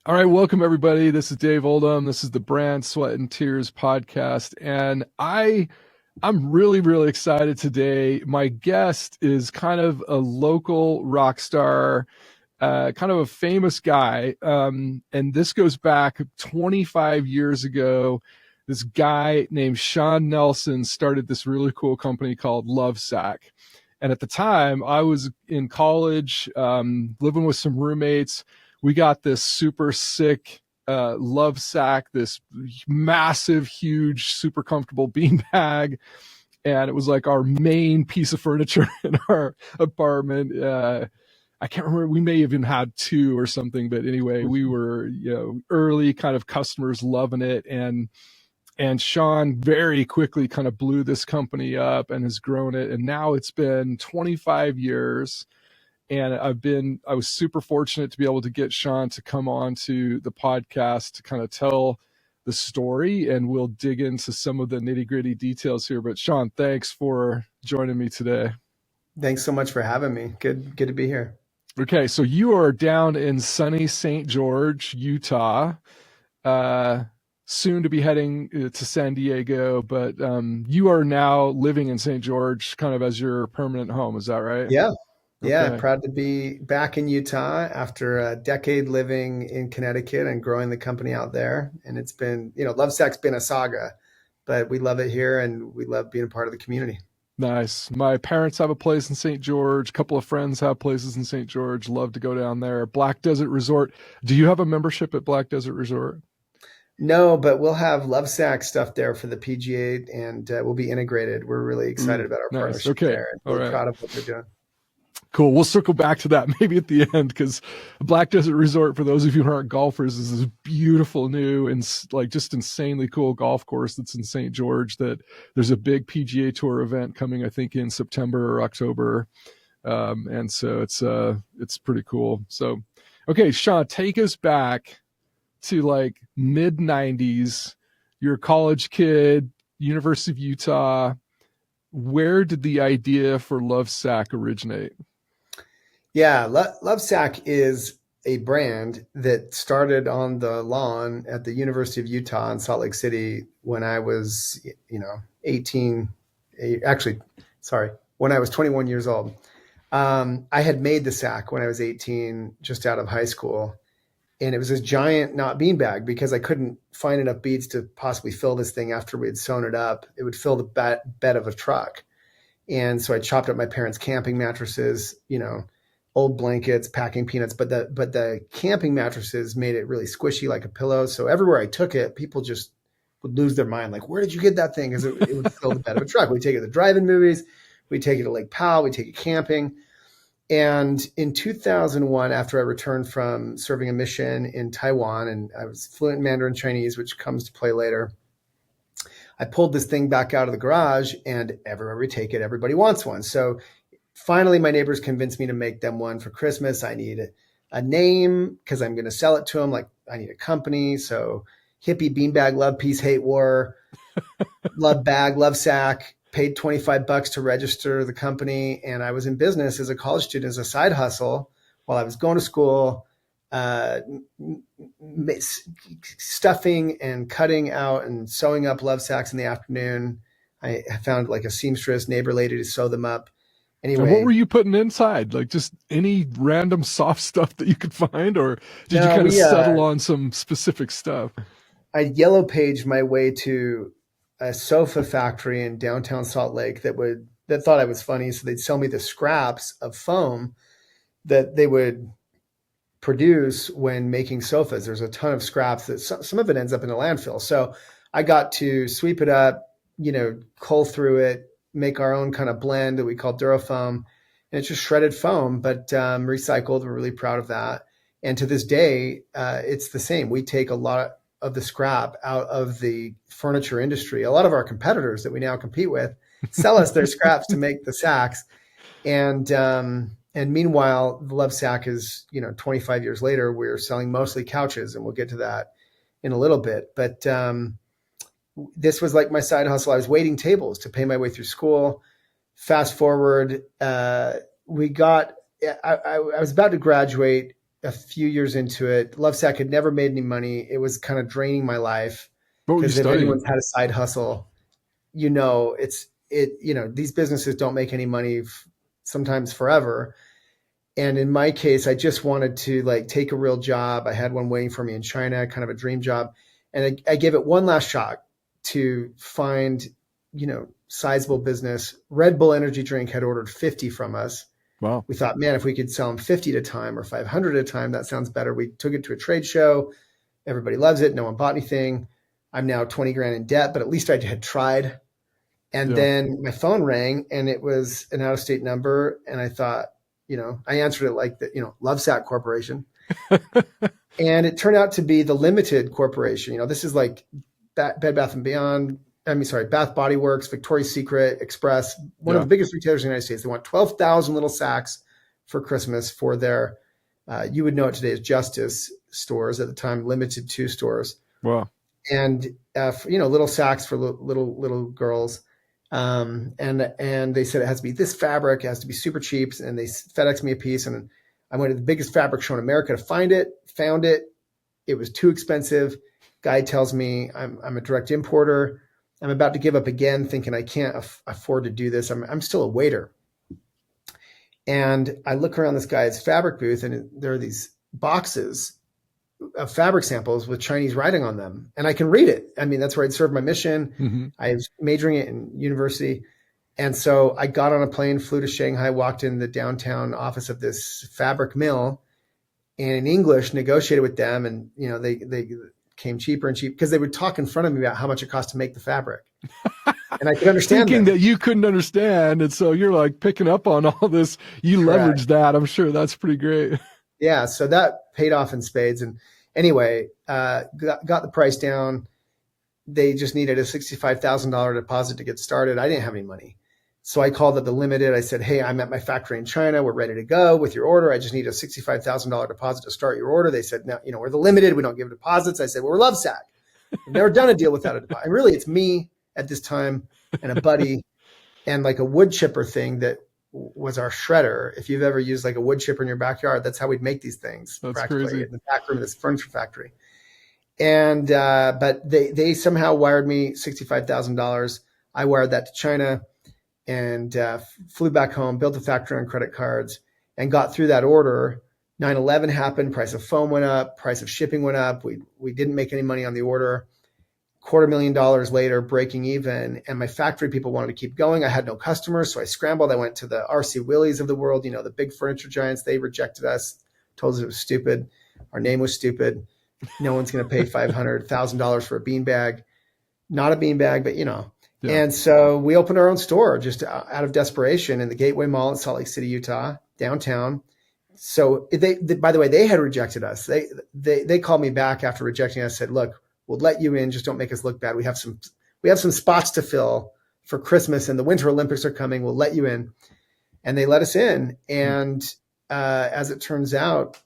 All right, welcome everybody. This is Dave Oldham. This is the Brand Sweat and Tears podcast, and I'm really excited today. My guest is kind of a local rock star, kind of a famous guy, and this goes back 25 years ago. This guy named Shawn Nelson started this really cool company called LoveSac. And at the time, I was in college, living with some roommates. We got this super sick LoveSac, this massive, huge, super comfortable beanbag. And it was like our main piece of furniture in our apartment. I can't remember, we may have even had two or something, but anyway, we were, early kind of customers loving it. And Shawn very quickly kind of blew this company up and has grown it. And now it's been 25 years. And I was super fortunate to be able to get Shawn to come on to the podcast to kind of tell the story. And we'll dig into some of the nitty gritty details here. But Shawn, thanks for joining me today. Thanks so much for having me. Good to be here. Okay. So you are down in sunny St. George, Utah, soon to be heading to San Diego, but you are now living in St. George kind of as your permanent home. Is that right? Yeah. Yeah. Okay. Proud to be back in Utah after a decade living in Connecticut and growing the company out there. And it's been, LoveSac's been a saga, but we love it here and we love being a part of the community. Nice. My parents have a place in St. George. A couple of friends have places in St. George. Love to go down there. Black Desert Resort. Do you have a membership at Black Desert Resort? No, but we'll have LoveSac stuff there for the PGA and we'll be integrated. We're really excited about our partnership there. And we're proud of what they're doing. Cool. We'll circle back to that maybe at the end, because Black Desert Resort, for those of you who aren't golfers, is this beautiful new and like just insanely cool golf course that's in St. George. That there's a big PGA Tour event coming, I think, in September or October, and so it's pretty cool. So, okay, Shawn, take us back to like mid 90s. You're a college kid, University of Utah. Where did the idea for LoveSac originate? Yeah, LoveSac is a brand that started on the lawn at the University of Utah in Salt Lake City when I was, 18, when I was 21 years old. I had made the sack when I was 18, just out of high school. And it was this giant knot beanbag because I couldn't find enough beads to possibly fill this thing after we had sewn it up. It would fill the bed of a truck. And so I chopped up my parents' camping mattresses, old blankets, packing peanuts, but the camping mattresses made it really squishy like a pillow. So everywhere I took it, people just would lose their mind. Like, where did you get that thing? Because it would fill the bed of a truck. We'd take it to drive-in movies. We'd take it to Lake Powell. We'd take it camping. And in 2001, after I returned from serving a mission in Taiwan, and I was fluent in Mandarin Chinese, which comes to play later, I pulled this thing back out of the garage, and everywhere we take it, everybody wants one. So finally, my neighbors convinced me to make them one for Christmas. I need a name because I'm going to sell it to them. Like, I need a company. So hippie beanbag, love, peace, hate, war, love bag, LoveSac. Paid $25 to register the company. And I was in business as a college student, as a side hustle while I was going to school, stuffing and cutting out and sewing up LoveSacs in the afternoon. I found like a seamstress neighbor lady to sew them up. Anyway, and what were you putting inside? Like just any random soft stuff that you could find, or did you kind of settle on some specific stuff? I yellow paged my way to a sofa factory in downtown Salt Lake that thought I was funny. So they'd sell me the scraps of foam that they would produce when making sofas. There's a ton of scraps that some of it ends up in a landfill. So I got to sweep it up, cull through it, make our own kind of blend that we call Durafoam. And it's just shredded foam, but recycled. We're really proud of that. And to this day, it's the same. We take a lot of the scrap out of the furniture industry. A lot of our competitors that we now compete with sell us their scraps to make the sacks. And meanwhile, the LoveSac is, 25 years later, we're selling mostly couches, and we'll get to that in a little bit. But this was like my side hustle. I was waiting tables to pay my way through school. Fast forward, I was about to graduate a few years into it. LoveSac had never made any money. It was kind of draining my life What were you because if studying? anyone's had a side hustle, these businesses don't make any money sometimes forever. And in my case, I just wanted to like take a real job. I had one waiting for me in China, kind of a dream job. And I gave it one last shot to find, sizable business. Red Bull energy drink had ordered 50 from us. Wow. We thought, man, if we could sell them 50 at a time or 500 at a time, that sounds better. We took it to a trade show. Everybody loves it. No one bought anything. I'm now 20 grand in debt, but at least I had tried. And Yeah. then my phone rang and it was an out of state number. And I thought, I answered it like the, LoveSac Corporation. And it turned out to be the Limited Corporation. This is like Bed Bath and Beyond. Bath Body Works, Victoria's Secret, Express, one of the biggest retailers in the United States. They want 12,000 little sacks for Christmas for their, you would know it today as Justice stores, at the time limited to stores. Wow. And, little sacks for little girls. And they said it has to be this fabric, it has to be super cheap. And they FedExed me a piece. And I went to the biggest fabric show in America to find it, found it. It was too expensive. Guy tells me I'm a direct importer. I'm about to give up again, thinking I can't afford to do this. I'm still a waiter. And I look around this guy's fabric booth, and there are these boxes of fabric samples with Chinese writing on them. And I can read it. I mean, that's where I'd served my mission. Mm-hmm. I was majoring it in university. And so I got on a plane, flew to Shanghai, walked in the downtown office of this fabric mill, and in English negotiated with them. And, they came cheaper and cheap because they would talk in front of me about how much it cost to make the fabric. And I could understand Thinking that you couldn't understand. And so you're like picking up on all this. You leverage that. I'm sure that's pretty great. Yeah. So that paid off in spades. And anyway, got the price down. They just needed a $65,000 deposit to get started. I didn't have any money. So I called up the Limited. I said, hey, I'm at my factory in China. We're ready to go with your order. I just need a $65,000 deposit to start your order. They said, no, we're the Limited. We don't give deposits. I said, well, we're LoveSac. I've never done a deal without a deposit. And really, it's me at this time and a buddy and like a wood chipper thing that was our shredder. If you've ever used like a wood chipper in your backyard, that's how we'd make these things. That's practically crazy. in the back room of this furniture factory. And but they somehow wired me $65,000. I wired that to China and flew back home, built a factory on credit cards, and got through that order. 9/11 happened. Price of foam went up. Price of shipping went up. We didn't make any money on the order. $250,000 later, breaking even, and my factory people wanted to keep going. I had no customers, so I scrambled. I went to the RC Willys of the world, the big furniture giants. They rejected us, told us it was stupid. Our name was stupid. No one's going to pay $500,000 for a beanbag. Not a beanbag, but Yeah. And so we opened our own store just out of desperation in the Gateway Mall in Salt Lake City, Utah, downtown. So they by the way, they had rejected us. They called me back after rejecting us, said, look, we'll let you in. Just don't make us look bad. We have some spots to fill for Christmas, and the Winter Olympics are coming. We'll let you in. And they let us in. And as it turns out,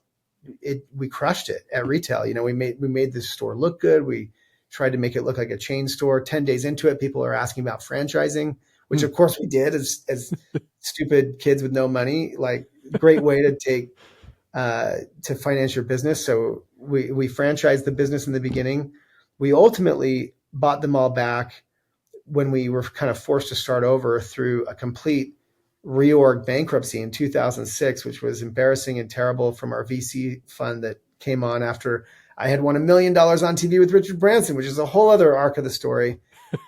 we crushed it at retail. We made this store look good. We tried to make it look like a chain store. 10 days into it, people are asking about franchising, which of course we did as stupid kids with no money. Like, great way to take to finance your business. So we franchised the business in the beginning. We ultimately bought them all back when we were kind of forced to start over through a complete reorg bankruptcy in 2006, which was embarrassing and terrible, from our VC fund that came on after I had won $1 million on TV with Richard Branson, which is a whole other arc of the story.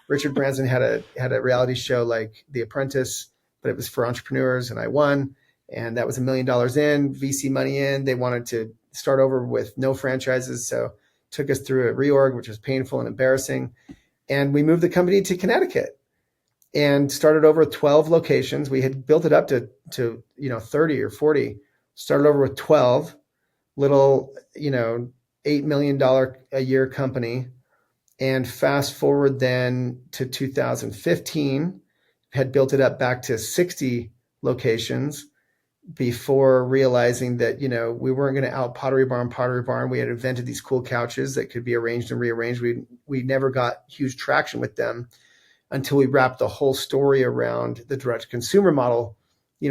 Richard Branson had a reality show like The Apprentice, but it was for entrepreneurs, and I won. And that was $1 million in, VC money in. They wanted to start over with no franchises, so took us through a reorg, which was painful and embarrassing. And we moved the company to Connecticut and started over with 12 locations. We had built it up to 30 or 40. Started over with 12 little, $8 million a year company. And fast forward then to 2015, had built it up back to 60 locations before realizing that, we weren't going to out Pottery Barn. We had invented these cool couches that could be arranged and rearranged. We never got huge traction with them until we wrapped the whole story around the direct consumer model,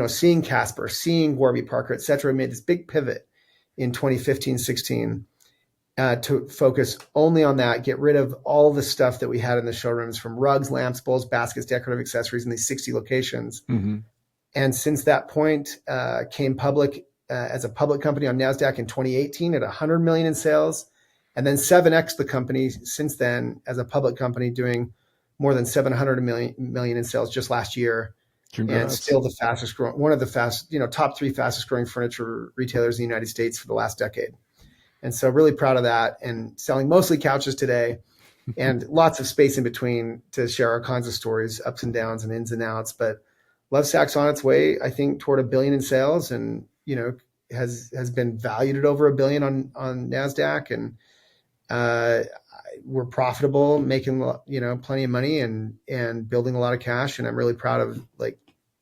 seeing Casper, seeing Warby Parker, et cetera, made this big pivot. in 2015, 16, to focus only on that, get rid of all the stuff that we had in the showrooms, from rugs, lamps, bowls, baskets, decorative accessories in these 60 locations. Mm-hmm. And since that point, came public as a public company on NASDAQ in 2018 at 100 million in sales. And then 7X the company since then as a public company, doing more than 700 million in sales just last year. Congrats. And still the fastest growing, one of the top 3 fastest growing furniture retailers in the United States for the last decade. And so really proud of that, and selling mostly couches today, and lots of space in between to share all kinds of stories, ups and downs and ins and outs. But LoveSac's on its way, I think, toward $1 billion in sales, and, has been valued at over $1 billion on NASDAQ. And we're profitable, making, plenty of money, and building a lot of cash. And I'm really proud of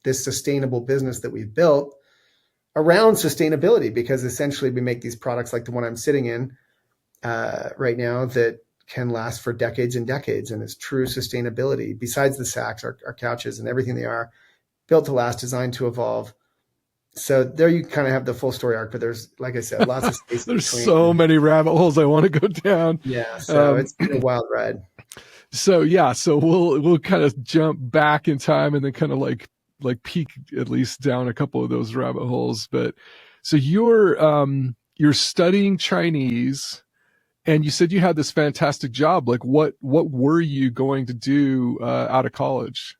this sustainable business that we've built around sustainability, because essentially we make these products like the one I'm sitting in right now that can last for decades and decades. And it's true sustainability. Besides the sacks, our couches and everything, they are built to last, designed to evolve. So there you kind of have the full story arc, but there's, like I said, lots of space. There's so many rabbit holes I want to go down. Yeah. So it's been a wild ride. So we'll kind of jump back in time and then kind of like peek at least down a couple of those rabbit holes. But so you're studying Chinese, and you said you had this fantastic job. Like what were you going to do out of college?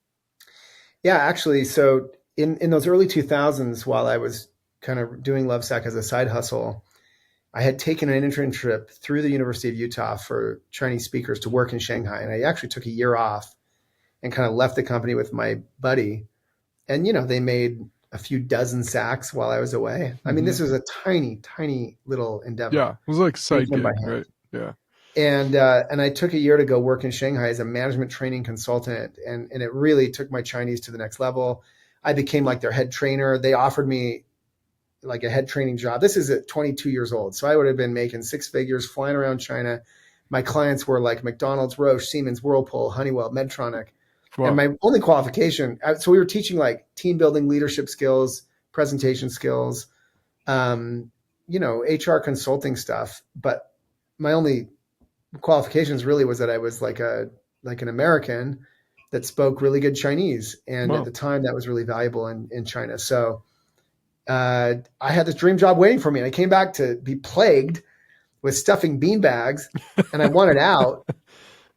Yeah, actually. So in those early 2000s, while I was kind of doing LoveSac as a side hustle, I had taken an internship through the University of Utah for Chinese speakers to work in Shanghai. And I actually took a year off and kind of left the company with my buddy. And, they made a few dozen sacks while I was away. Mm-hmm. I mean, this was a tiny, tiny little endeavor. Yeah, it was like side gig, right? Yeah. And I took a year to go work in Shanghai as a management training consultant. And it really took my Chinese to the next level. I became like their head trainer. They offered me like a head training job. This is at 22 years old. So I would have been making 6 figures, flying around China. My clients were like McDonald's, Roche, Siemens, Whirlpool, Honeywell, Medtronic. Wow. And my only qualification, so we were teaching like team building, leadership skills, presentation skills, HR consulting stuff. But my only qualifications really was that I was like an American that spoke really good Chinese. And At the time that was really valuable in China. So I had this dream job waiting for me, and I came back to be plagued with stuffing beanbags, and I wanted out.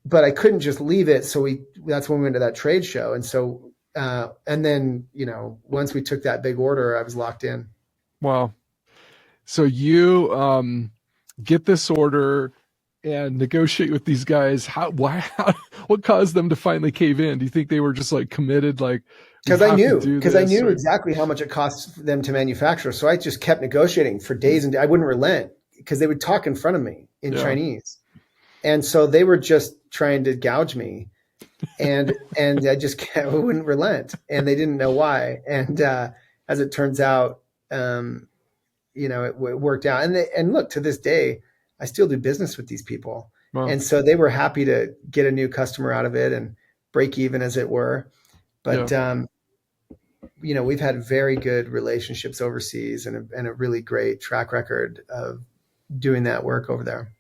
But I couldn't just leave it. So that's when we went to that trade show. And so, and then, once we took that big order, I was locked in. Wow. So you get this order and negotiate with these guys. What caused them to finally cave in? Do you think they were just like committed? Like, because I knew exactly how much it costs them to manufacture. So I just kept negotiating for days, and I wouldn't relent because they would talk in front of me in Chinese. And so they were just trying to gouge me, and I just wouldn't relent, and they didn't know why. And as it turns out, it worked out. And look, to this day, I still do business with these people. Wow. And so they were happy to get a new customer out of it and break even, as it were. But we've had very good relationships overseas and a really great track record of doing that work over there.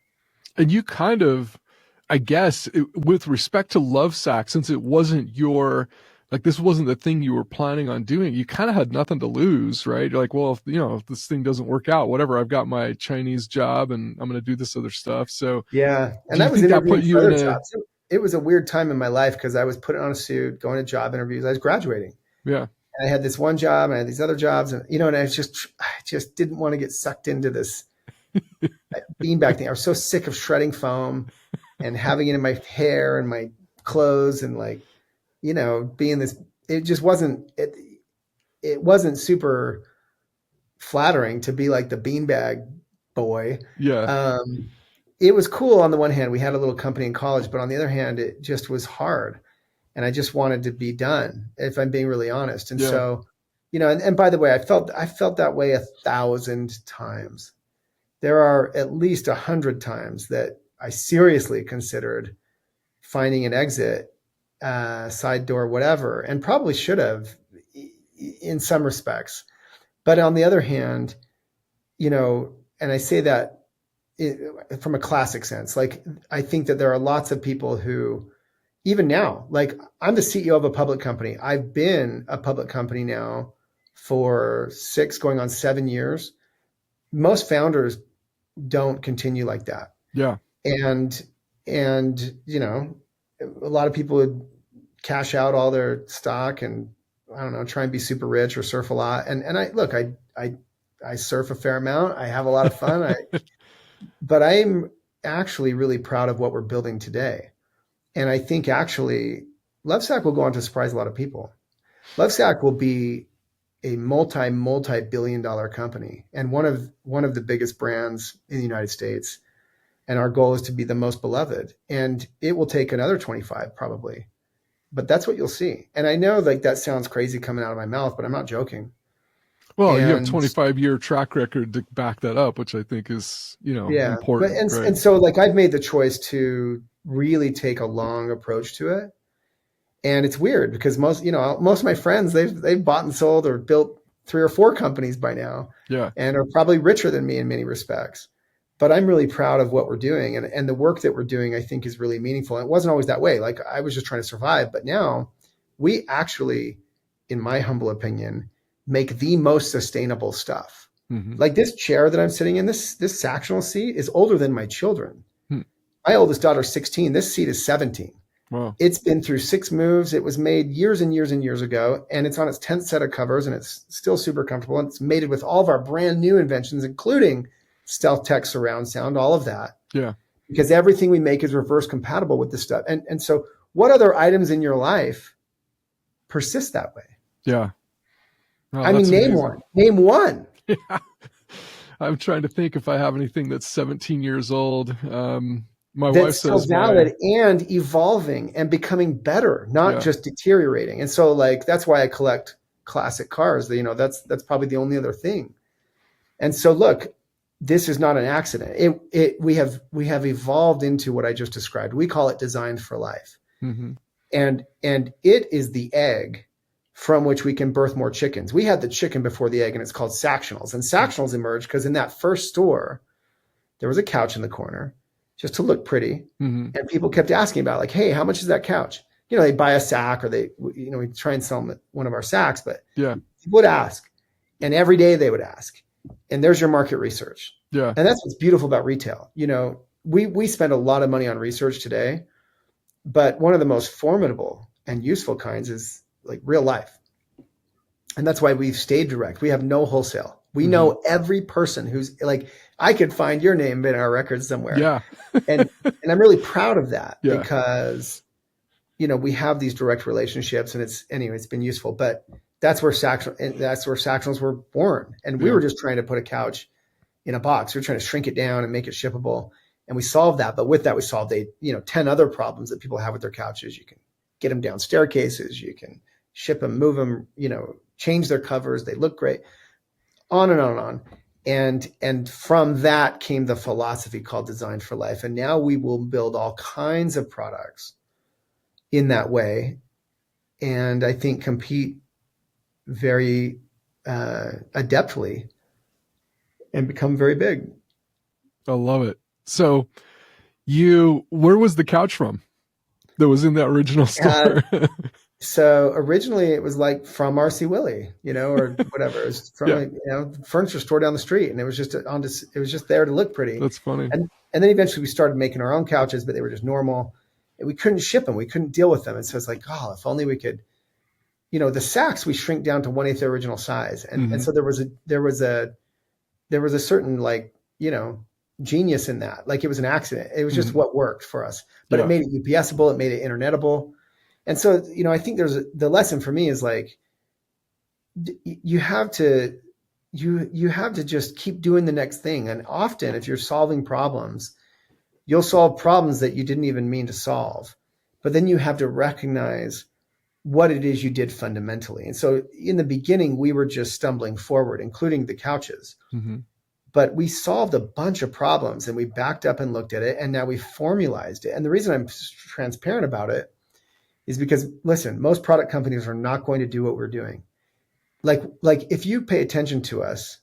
And you kind of, I guess, with respect to LoveSac, since it wasn't this wasn't the thing you were planning on doing, you kind of had nothing to lose, right? You're like, well, if this thing doesn't work out, whatever, I've got my Chinese job and I'm going to do this other stuff. So yeah. And that was interviewing for other jobs. It was a weird time in my life because I was putting on a suit, going to job interviews. I was graduating. Yeah. And I had this one job, and I had these other jobs, and and I just didn't want to get sucked into this beanbag thing. I was so sick of shredding foam and having it in my hair and my clothes, and being this. It just wasn't. It wasn't super flattering to be like the beanbag boy. Yeah. It was cool on the one hand. We had a little company in college, but on the other hand, it just was hard, and I just wanted to be done, if I'm being really honest. And so, and by the way, I felt that way 1,000 times. There are at least 100 times that I seriously considered finding an exit, side door, whatever, and probably should have in some respects. But on the other hand, and I say that from a classic sense. Like, I think that there are lots of people who, even now, like, I'm the CEO of a public company. I've been a public company now for 6 going on 7 years. Most founders don't continue like that. Yeah. And, you know, a lot of people would cash out all their stock and, I don't know, try and be super rich or surf a lot. And I surf a fair amount. I have a lot of fun. But I'm actually really proud of what we're building today. And I think actually LoveSac will go on to surprise a lot of people. LoveSac will be a multi-billion dollar company and one of the biggest brands in the United States. And our goal is to be the most beloved. And it will take another 25 probably. But that's what you'll see. And I know, like, that sounds crazy coming out of my mouth, but I'm not joking. Well, you have 25-year track record to back that up, which I think is, important. But, right? and so, like, I've made the choice to really take a long approach to it. And it's weird because most of my friends, they've bought and sold or built 3 or 4 companies by now. Yeah. And are probably richer than me in many respects. But I'm really proud of what we're doing. And the work that we're doing, I think, is really meaningful. And it wasn't always that way. Like, I was just trying to survive. But now we actually, in my humble opinion, make the most sustainable stuff. Mm-hmm. Like, this chair that I'm sitting in, this Sactional seat is older than my children. My oldest daughter's 16. This seat is 17. Wow. It's been through 6 moves. It was made years and years and years ago, and it's on its 10th set of covers, and it's still super comfortable. And it's mated with all of our brand new inventions, including Stealth Tech surround sound, all of that. Yeah. Because everything we make is reverse compatible with this stuff. And so what other items in your life persist that way? Yeah. Oh, I mean, name one. Name one. Yeah. I'm trying to think if I have anything that's 17 years old. My wife says still valid and evolving and becoming better, not just deteriorating. And so, like, that's why I collect classic cars. That's probably the only other thing. And so, look, this is not an accident. We have evolved into what I just described. We call it designed for life. Mm-hmm. And it is the egg from which we can birth more chickens. We had the chicken before the egg, and it's called Sactionals. And Sactionals emerged because in that first store, there was a couch in the corner just to look pretty. Mm-hmm. And people kept asking about, like, hey, how much is that couch? They buy a sack, or we try and sell them at one of our sacks, but people would ask. And every day they would ask. And there's your market research. Yeah. And that's what's beautiful about retail. We spend a lot of money on research today, but one of the most formidable and useful kinds is, like, real life. And that's why we've stayed direct. We have no wholesale. We know every person who's, like, I could find your name in our records somewhere. Yeah. and I'm really proud of that because, we have these direct relationships, and it's been useful, but that's where Sactionals were born. And we were just trying to put a couch in a box. We were trying to shrink it down and make it shippable. And we solved that. But with that, we solved 10 other problems that people have with their couches. You can get them down staircases. You can ship them, move them, change their covers. They look great. On and on and on. And from that came the philosophy called Designed for Life. And now we will build all kinds of products in that way. And I think compete very adeptly and become very big. I love it. So where was the couch from that was in that original store? So originally it was, like, from RC Willey, or whatever. It was from a furniture store down the street, and it was just there to look pretty. That's funny. And then eventually we started making our own couches, but they were just normal. And we couldn't ship them. We couldn't deal with them. And so it's like, oh, if only we could, the sacks we shrink down to 1/8 their original size. And so there was a certain, like, genius in that. Like, it was an accident. It was just what worked for us. But it made it UPSable. It made it internetable. And so, I think the lesson for me is, like, you have to just keep doing the next thing. And often, if you're solving problems, you'll solve problems that you didn't even mean to solve. But then you have to recognize what it is you did fundamentally. And so in the beginning, we were just stumbling forward, including the couches. Mm-hmm. But we solved a bunch of problems, and we backed up and looked at it, and now we formalized it. And the reason I'm transparent about it is because, listen, most product companies are not going to do what we're doing. Like if you pay attention to us,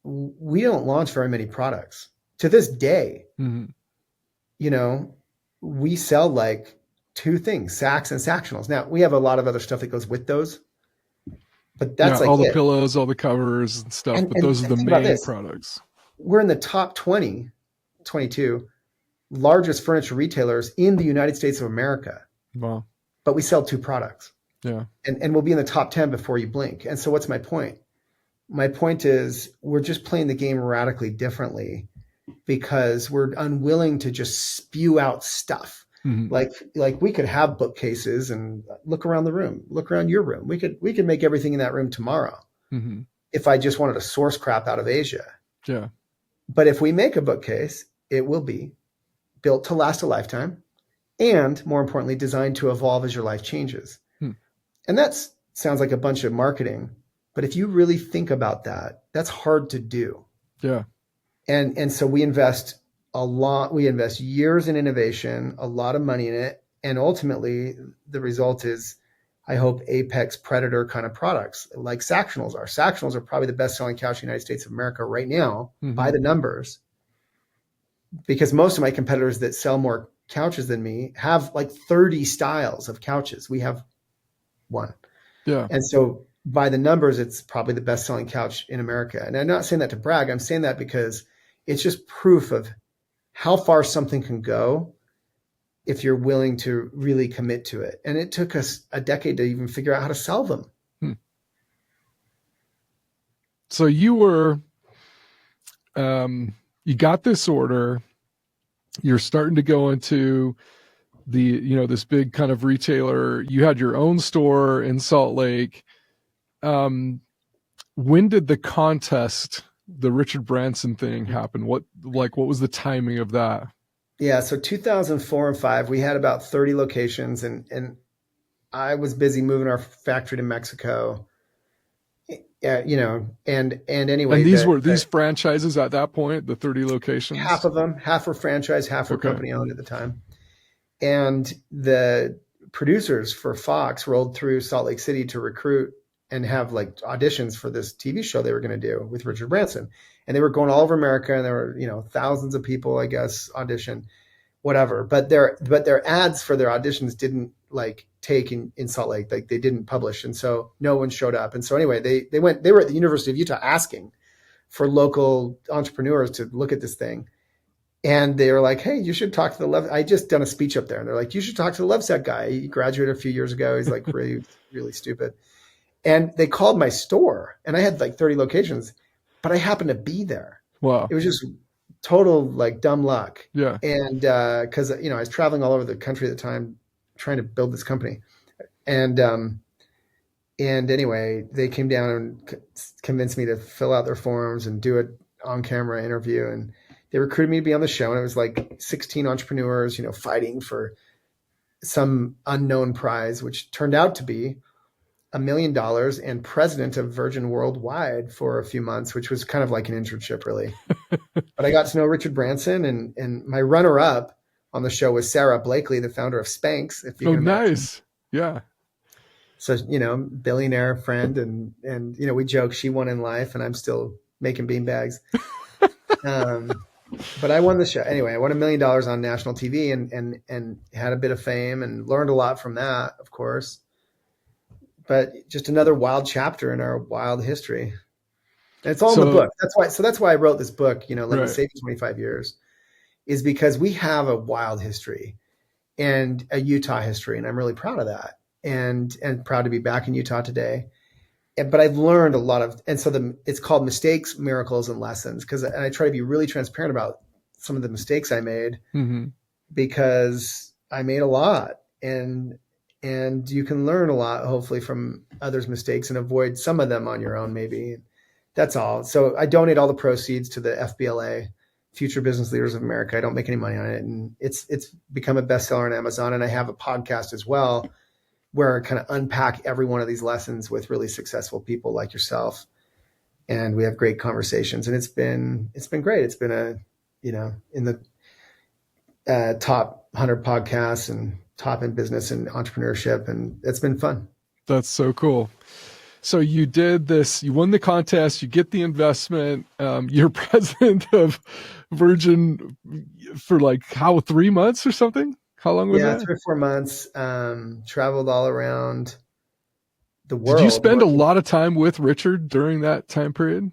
we don't launch very many products to this day. Mm-hmm. You know, we sell like 2 things, sacks and Sactionals. Now we have a lot of other stuff that goes with those, but Yeah, that's like all the it. pillows, all the covers and stuff, but those are the Think about main this. products. We're in the top 20, 22 largest furniture retailers in the United States of America, Wow. but we sell 2 products. Yeah. And we'll be in the top 10 before you blink. And so what's my point? My point is we're just playing the game radically differently because we're unwilling to just spew out stuff. Mm-hmm. Like we could have bookcases and look around the room, look around your room. We could make everything in that room tomorrow. Mm-hmm. If I just wanted to source crap out of Asia. Yeah. But if we make a bookcase, it will be built to last a lifetime and, more importantly, designed to evolve as your life changes. And that sounds like a bunch of marketing, but if you really think about that, that's hard to do. Yeah. And so we invest a lot. We invest years in innovation, a lot of money in it. And ultimately the result is, I hope, apex predator kind of products like Sactionals are. Sactionals are probably the best selling couch in the United States of America right now by the numbers, because most of my competitors that sell more couches than me have like 30 styles of couches. We have 1. Yeah. And so by the numbers, it's probably the best selling couch in America. And I'm not saying that to brag. I'm saying that because it's just proof of how far something can go if you're willing to really commit to it. And it took us a decade to even figure out how to sell them. So you were, you got this order, you're starting to go into this big kind of retailer. You had your own store in Salt Lake. When did the contest, the Richard Branson thing happen? What was the timing of that? Yeah. So 2004 and 5, we had about 30 locations and I was busy moving our factory to Mexico. And anyway, and these franchises at that point, the 30 locations, half were franchise, half were company owned at the time. And the producers for Fox rolled through Salt Lake City to recruit and have like auditions for this TV show they were going to do with Richard Branson. And they were going all over America, and there were, thousands of people, I guess, audition, whatever. But their ads for their auditions didn't like take in Salt Lake, like they didn't publish. And so no one showed up. And so anyway, they were at the University of Utah asking for local entrepreneurs to look at this thing. And they were like, hey, you should talk to the I just done a speech up there. And they're like, you should talk to the LoveSac guy. He graduated a few years ago. He's like really, really stupid. And they called my store, and I had like 30 locations, but I happened to be there. Wow. It was just total like dumb luck. Yeah. And because, I was traveling all over the country at the time trying to build this company. And anyway, they came down and convinced me to fill out their forms and do an on-camera interview. And they recruited me to be on the show, and it was like 16 entrepreneurs, fighting for some unknown prize, which turned out to be $1 million and president of Virgin Worldwide for a few months, which was kind of like an internship, really. But I got to know Richard Branson, and my runner-up on the show was Sarah Blakely, the founder of Spanx. If you can imagine. Nice. Yeah. So, billionaire friend, and we joke she won in life, and I'm still making beanbags. But I won the show. Anyway, I won $1 million on national TV and had a bit of fame and learned a lot from that, of course. But just another wild chapter in our wild history. And it's all in the book. That's why I wrote this book, Let Me Save You 25 Years, is because we have a wild history and a Utah history. And I'm really proud of that and proud to be back in Utah today. But I've learned a lot of, and so it's called Mistakes, Miracles, and Lessons. And I try to be really transparent about some of the mistakes I made because I made a lot, and you can learn a lot, hopefully, from others' mistakes and avoid some of them on your own, maybe. That's all. So I donate all the proceeds to the FBLA, Future Business Leaders of America. I don't make any money on it. And it's become a bestseller on Amazon. And I have a podcast as well, where I kind of unpack every one of these lessons with really successful people like yourself. And we have great conversations, and it's been great. It's been in the top 100 podcasts and top in business and entrepreneurship. And it's been fun. That's so cool. So you did this, you won the contest, you get the investment, you're president of Virgin for like 3 months or something? How long was Yeah, that? 3 or 4 months. Traveled all around the Did you world spend a working. lot of time with Richard during that time period?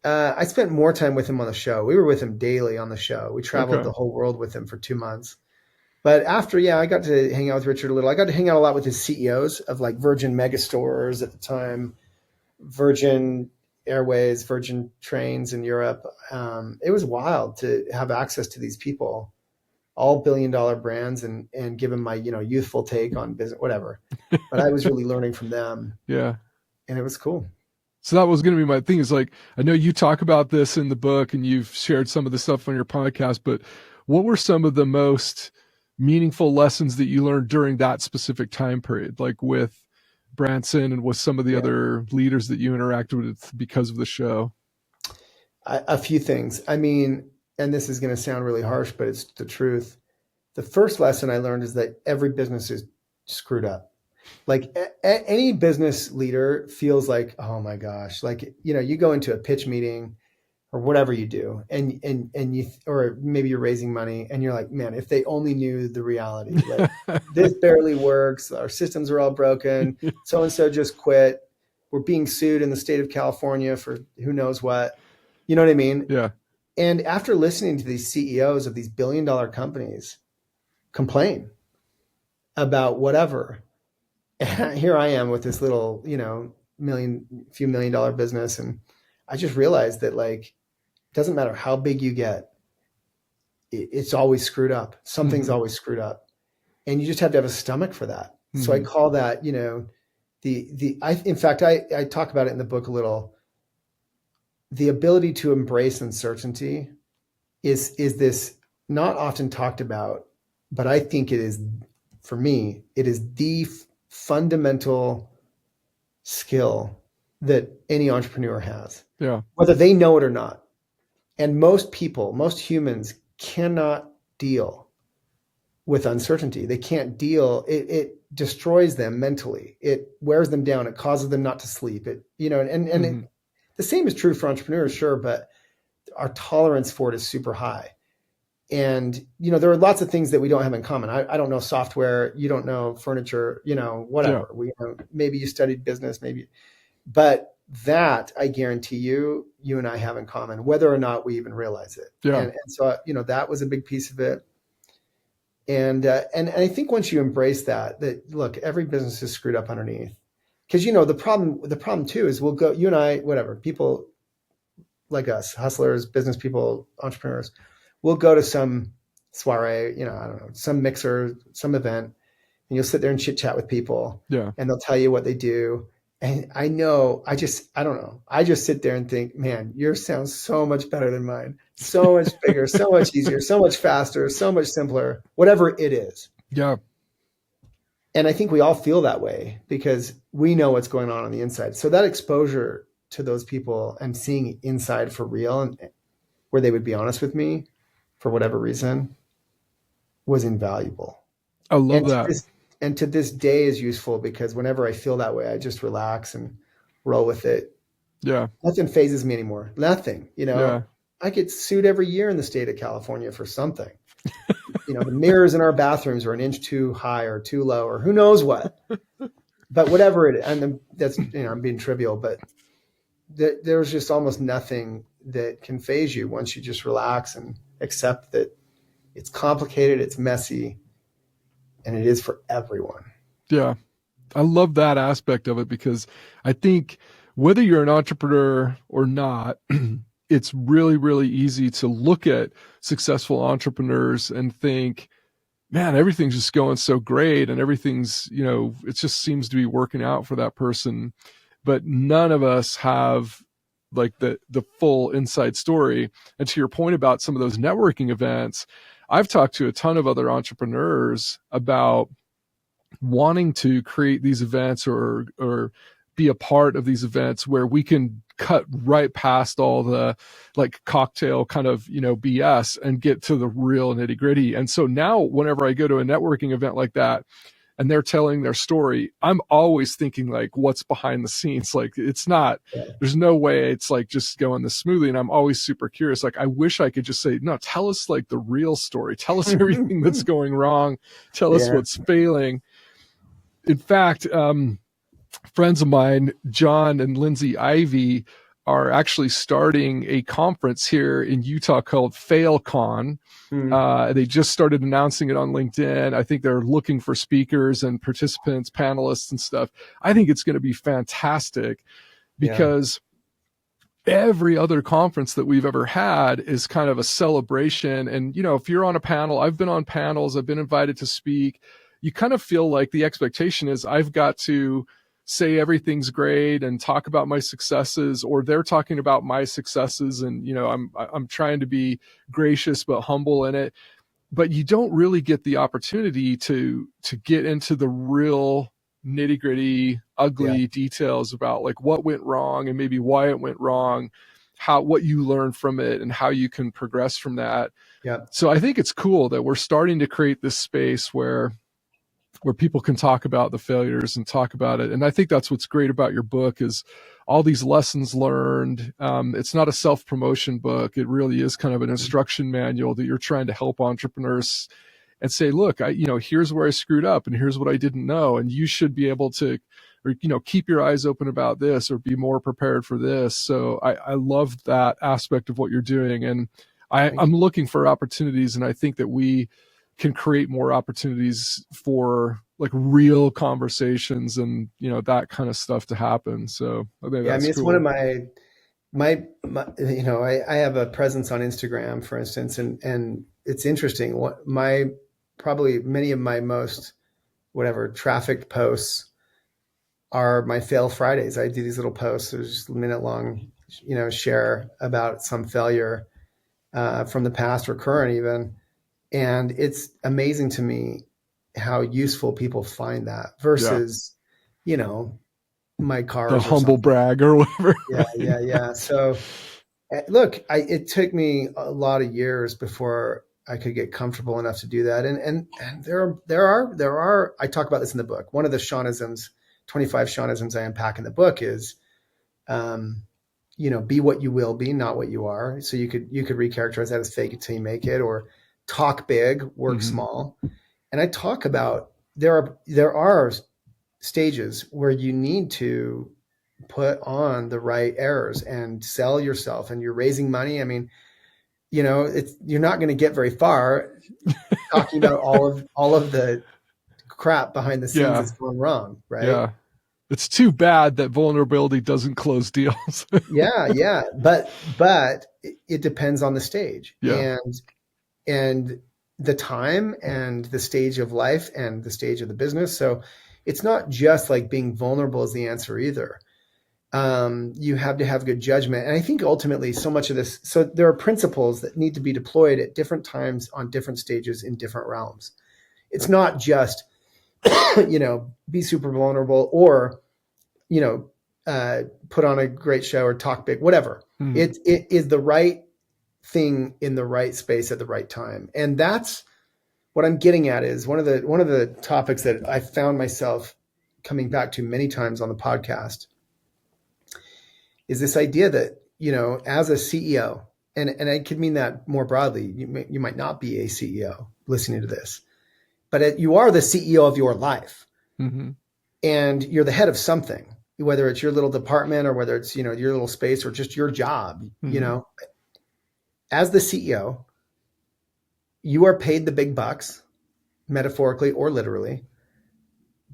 I spent more time with him on the show. We were with him daily on the show. We traveled Okay. the whole world with him for 2 months. But after, yeah, I got to hang out with Richard a little. I got to hang out a lot with his CEOs of like Virgin Megastores at the time, Virgin Airways, Virgin Trains in Europe. It was wild to have access to these people, all billion-dollar brands, and give them my youthful take on business, whatever. But I was really learning from them, Yeah. and it was cool. So that was going to be my thing is like, I know you talk about this in the book and you've shared some of the stuff on your podcast, but what were some of the most meaningful lessons that you learned during that specific time period, like with Branson and with some of the Yeah, other leaders that you interacted with because of the show? a few things. I mean, and this is going to sound really harsh, but it's the truth. The first lesson I learned is that every business is screwed up. Like any business leader feels like, oh my gosh, like, you go into a pitch meeting or whatever you do, and you, or maybe you're raising money and you're like, man, if they only knew the reality, like this barely works. Our systems are all broken. So-and-so just quit. We're being sued in the state of California for who knows what, you know what I mean? Yeah. And after listening to these CEOs of these billion-dollar companies complain about whatever, here I am with this little, few million-dollar business. And I just realized that like, it doesn't matter how big you get, it's always screwed up. Something's Mm-hmm. always screwed up. And you just have to have a stomach for that. So I Mm-hmm. call that, in fact, I talk about it in the book a little. The ability to embrace uncertainty is this not often talked about, but I think it is, for me, it is the fundamental skill that any entrepreneur has, Yeah. whether they know it or not. And most people, most humans cannot deal with uncertainty. They can't deal. It destroys them mentally. It wears them down. It causes them not to sleep. Mm-hmm. The same is true for entrepreneurs, sure, but our tolerance for it is super high. And, there are lots of things that we don't have in common. I don't know software. You don't know furniture, whatever. Yeah. Maybe you studied business, maybe, but that I guarantee you and I have in common, whether or not we even realize it. Yeah. And so, that was a big piece of it. And I think once you embrace that look, every business is screwed up underneath. Because, the problem too is we'll go, you and I, whatever, people like us, hustlers, business people, entrepreneurs, we'll go to some soiree, I don't know, some mixer, some event, and you'll sit there and chit chat with people, Yeah. and they'll tell you what they do. And I don't know. I just sit there and think, man, yours sounds so much better than mine. So much bigger, so much easier, so much faster, so much simpler, whatever it is. Yeah. And I think we all feel that way because we know what's going on the inside. So that exposure to those people and seeing inside for real, and where they would be honest with me for whatever reason, was invaluable. I love that. And to this day is useful because whenever I feel that way, I just relax and roll with it. Yeah. Nothing phases me anymore. Nothing, Yeah. I get sued every year in the state of California for something. The mirrors in our bathrooms are an inch too high or too low or who knows what. But whatever it is, and that's, I'm being trivial, but there's just almost nothing that can phase you once you just relax and accept that it's complicated, it's messy, and it is for everyone. Yeah. I love that aspect of it because I think whether you're an entrepreneur or not, it's really, really easy to look at successful entrepreneurs and think, man, everything's just going so great and everything's, it just seems to be working out for that person. But none of us have like the full inside story. And to your point about some of those networking events, I've talked to a ton of other entrepreneurs about wanting to create these events or be a part of these events where we can cut right past all the like cocktail kind of, BS and get to the real nitty gritty. And so now whenever I go to a networking event like that, and they're telling their story, I'm always thinking like, what's behind the scenes? Like, it's not, there's no way it's like just going this smoothly. And I'm always super curious. Like, I wish I could just say, no, tell us like the real story. Tell us everything that's going wrong. Tell us what's failing. In fact, friends of mine, John and Lindsay Ivy, are actually starting a conference here in Utah called FailCon. They just started announcing it on LinkedIn. I think they're looking for speakers and participants, panelists and stuff. I think it's going to be fantastic because every other conference that we've ever had is kind of a celebration. And, you know, if you're on a panel, I've been on panels, I've been invited to speak, you kind of feel like the expectation is I've got to say everything's great and talk about my successes, or they're talking about my successes. And, you know, I'm trying to be gracious, but humble in it, but you don't really get the opportunity to get into the real nitty gritty, ugly details about like what went wrong and maybe why it went wrong, what you learned from it and how you can progress from that. Yeah. So I think it's cool that we're starting to create this space where people can talk about the failures and talk about it. And I think that's what's great about your book is all these lessons learned. It's not a self-promotion book. It really is kind of an instruction manual that you're trying to help entrepreneurs and say, look, here's where I screwed up and here's what I didn't know. And you should be able to, or, keep your eyes open about this or be more prepared for this. So I love that aspect of what you're doing. And I'm looking for opportunities. And I think that we can create more opportunities for like real conversations and, that kind of stuff to happen. So I think that's it's cool. one of my, I have a presence on Instagram, for instance, and it's interesting. Probably many of my most trafficked posts are my fail Fridays. I do these little posts, there's just a minute long, share about some failure from the past or current even. And it's amazing to me how useful people find that versus, my car. The humble brag or whatever. Yeah. So look, it took me a lot of years before I could get comfortable enough to do that. And there are, I talk about this in the book. One of the Shawnisms, 25 Shawnisms I unpack in the book is, be what you will be, not what you are. So you could recharacterize that as fake it till you make it, or talk big, work small. And I talk about there are stages where you need to put on the right errors and sell yourself, and you're raising money. I mean, you're not going to get very far talking about all of the crap behind the scenes that's going wrong, right? Yeah. It's too bad that vulnerability doesn't close deals. Yeah. But it depends on the stage. Yeah. And the time and the stage of life and the stage of the business. So it's not just like being vulnerable is the answer either. You have to have good judgment. And I think ultimately so much of this, so there are principles that need to be deployed at different times on different stages in different realms. It's not just, be super vulnerable or, put on a great show or talk big, whatever. It is the right thing in the right space at the right time. And that's what I'm getting at is one of the topics that I found myself coming back to many times on the podcast is this idea that, as a CEO, and I could mean that more broadly, you might not be a CEO listening to this, but you are the CEO of your life, and you're the head of something, whether it's your little department or whether it's, your little space or just your job, as the CEO, you are paid the big bucks, metaphorically or literally,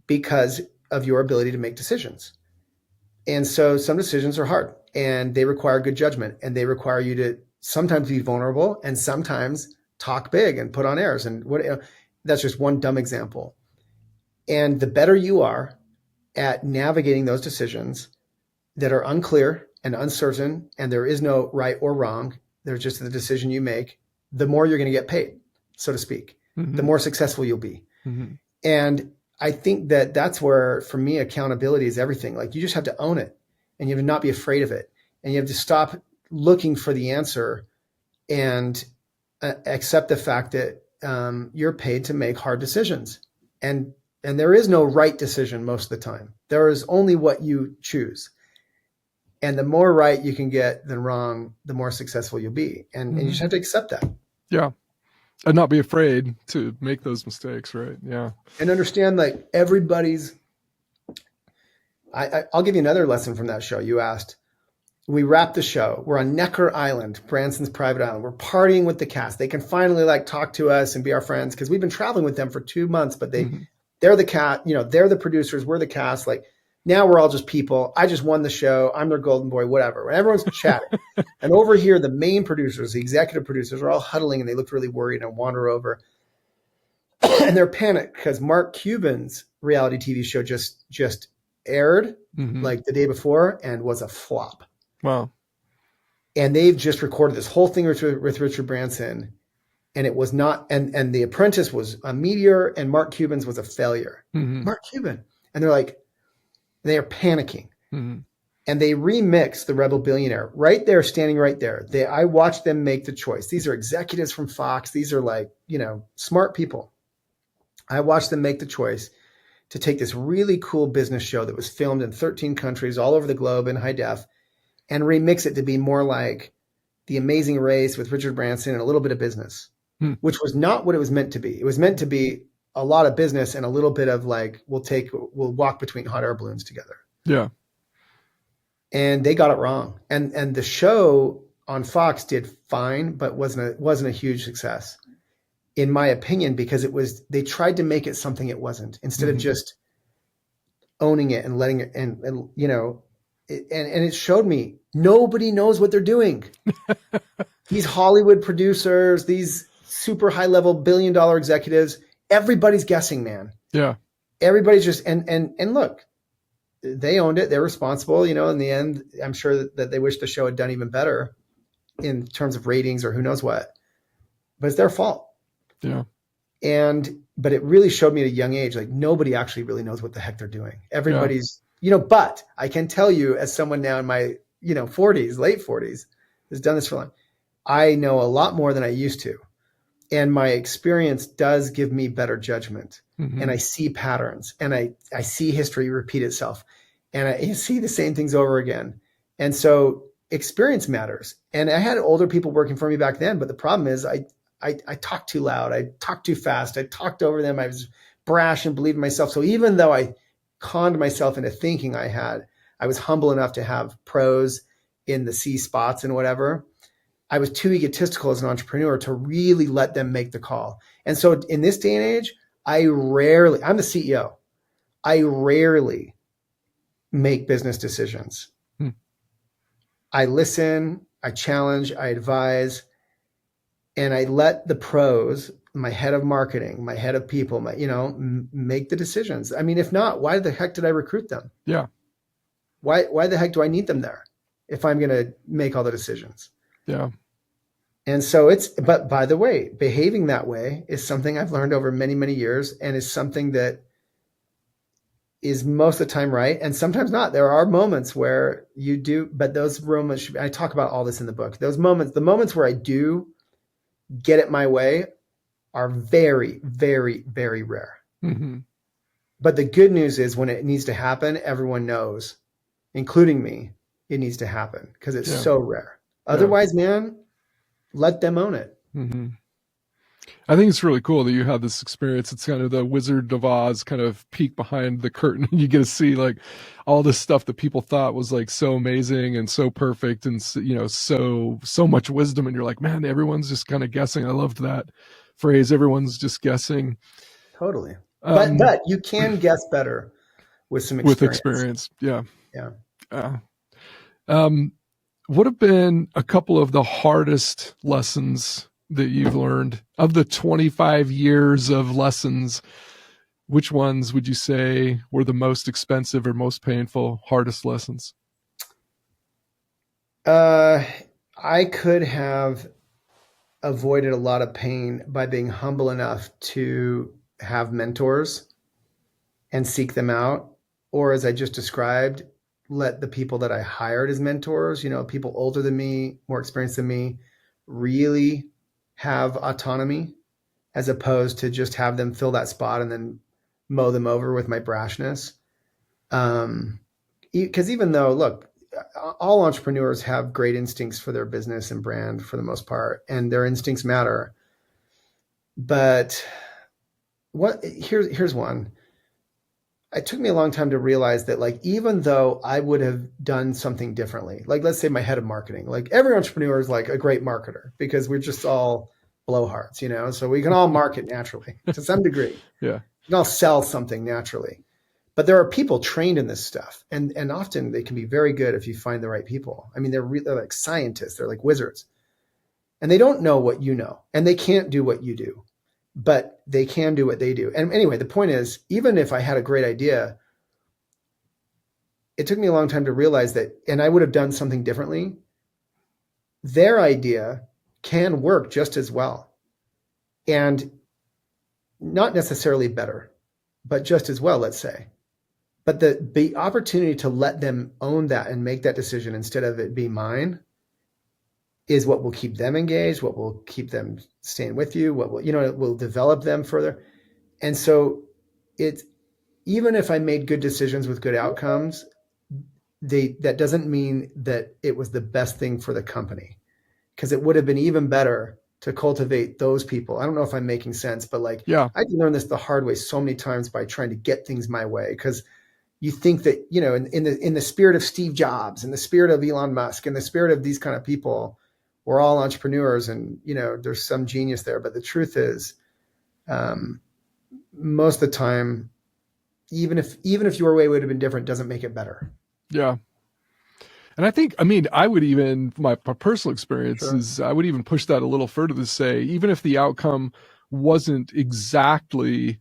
because of your ability to make decisions. And so some decisions are hard and they require good judgment, and they require you to sometimes be vulnerable and sometimes talk big and put on airs. And that's just one dumb example. And the better you are at navigating those decisions that are unclear and uncertain, and there is no right or wrong, there's just the decision you make, the more you're going to get paid, so to speak, the more successful you'll be. And I think that that's where, for me, accountability is everything. Like, you just have to own it, and you have to not be afraid of it. And you have to stop looking for the answer and accept the fact that you're paid to make hard decisions. And And there is no right decision most of the time. There is only what you choose. And the more right you can get than wrong, the more successful you'll be. And you just have to accept that. Yeah. And not be afraid to make those mistakes, right? Yeah. And understand like everybody's, I'll give you another lesson from that show. You asked, we wrapped the show. We're on Necker Island, Branson's private island. We're partying with the cast. They can finally like talk to us and be our friends because we've been traveling with them for 2 months, but they're the cat, they're the producers. We're the cast. Like now we're all just people. I just won the show. I'm their golden boy, whatever. And everyone's chatting. And over here, the main producers, the executive producers are all huddling and they looked really worried and wander over. And they're panicked because Mark Cuban's reality TV show just aired like the day before and was a flop. Wow. And they've just recorded this whole thing with Richard Branson. And it was not, and The Apprentice was a meteor and Mark Cuban's was a failure. Mark Cuban. And they are panicking. And they remixed The Rebel Billionaire right there, standing right there. I watched them make the choice. These are executives from Fox. These are like, smart people. I watched them make the choice to take this really cool business show that was filmed in 13 countries all over the globe in high def and remix it to be more like The Amazing Race with Richard Branson and a little bit of business, which was not what it was meant to be. It was meant to be a lot of business and a little bit of like, we'll walk between hot air balloons together. Yeah. And they got it wrong. And the show on Fox did fine, but wasn't a huge success, in my opinion, because they tried to make it something it wasn't, instead of just owning it and letting it, and it showed me nobody knows what they're doing. These Hollywood producers, these super high level $1 billion executives, everybody's guessing, man. Yeah. Everybody's just, and look, they owned it. They're responsible, in the end. I'm sure that they wish the show had done even better in terms of ratings or who knows what, but it's their fault. Yeah. But it really showed me at a young age, like nobody actually really knows what the heck they're doing. Everybody's, but I can tell you as someone now in my, 40s, late 40s, has done this for long, I know a lot more than I used to. And my experience does give me better judgment. And I see patterns and I see history repeat itself and I see the same things over again. And so experience matters. And I had older people working for me back then, but the problem is I talked too loud. I talked too fast. I talked over them. I was brash and believed in myself. So even though I conned myself into thinking I was humble enough to have pros in the C spots and whatever, I was too egotistical as an entrepreneur to really let them make the call. And so in this day and age, I'm the CEO. I rarely make business decisions. I listen, I challenge, I advise, and I let the pros, my head of marketing, my head of people, make the decisions. I mean, if not, why the heck did I recruit them? Yeah. Why the heck do I need them there if I'm going to make all the decisions? Yeah. And so but by the way, behaving that way is something I've learned over many, many years and is something that is most of the time right. And sometimes not. There are moments where you do, but those moments, I talk about all this in the book. The moments where I do get it my way are very, very, very rare. But the good news is when it needs to happen, everyone knows, including me, it needs to happen because it's so rare. Otherwise, man, let them own it. I think it's really cool that you had this experience. It's kind of the Wizard of Oz kind of peek behind the curtain. You get to see like all this stuff that people thought was like so amazing and so perfect and, so much wisdom. And you're like, man, everyone's just kind of guessing. I loved that phrase. Everyone's just guessing. Totally. But you can guess better with some experience. With experience. Yeah. Yeah. What have been a couple of the hardest lessons that you've learned of the 25 years of lessons? Which ones would you say were the most expensive or most painful, hardest lessons? I could have avoided a lot of pain by being humble enough to have mentors and seek them out. Or as I just described, let the people that I hired as mentors, people older than me, more experienced than me, really have autonomy as opposed to just have them fill that spot and then mow them over with my brashness. Because even though, look, all entrepreneurs have great instincts for their business and brand for the most part, and their instincts matter. But here's one. It took me a long time to realize that, like, even though I would have done something differently, like let's say my head of marketing, like every entrepreneur is like a great marketer because we're just all blowhards, so we can all market naturally to some degree. Yeah. We can all sell something naturally. But there are people trained in this stuff, and often they can be very good if you find the right people. I mean, they're like scientists. They're like wizards. And they don't know what you know, and they can't do what you do, but they can do what they do. And anyway, the point is, even if I had a great idea, it took me a long time to realize that, and I would have done something differently. Their idea can work just as well, and not necessarily better, but just as well, let's say. But the opportunity to let them own that and make that decision instead of it be mine is what will keep them engaged, what will keep them staying with you, what will, it will develop them further. And so even if I made good decisions with good outcomes, that doesn't mean that it was the best thing for the company, because it would have been even better to cultivate those people. I don't know if I'm making sense, but Yeah. I learned this the hard way so many times by trying to get things my way, because you think that, in the spirit of Steve Jobs, in the spirit of Elon Musk, in the spirit of these kind of people, we're all entrepreneurs and, there's some genius there. But the truth is, most of the time, even if your way would have been different, doesn't make it better. Yeah. And I think, I would even, my personal experience is, I would even push that a little further to say, even if the outcome wasn't exactly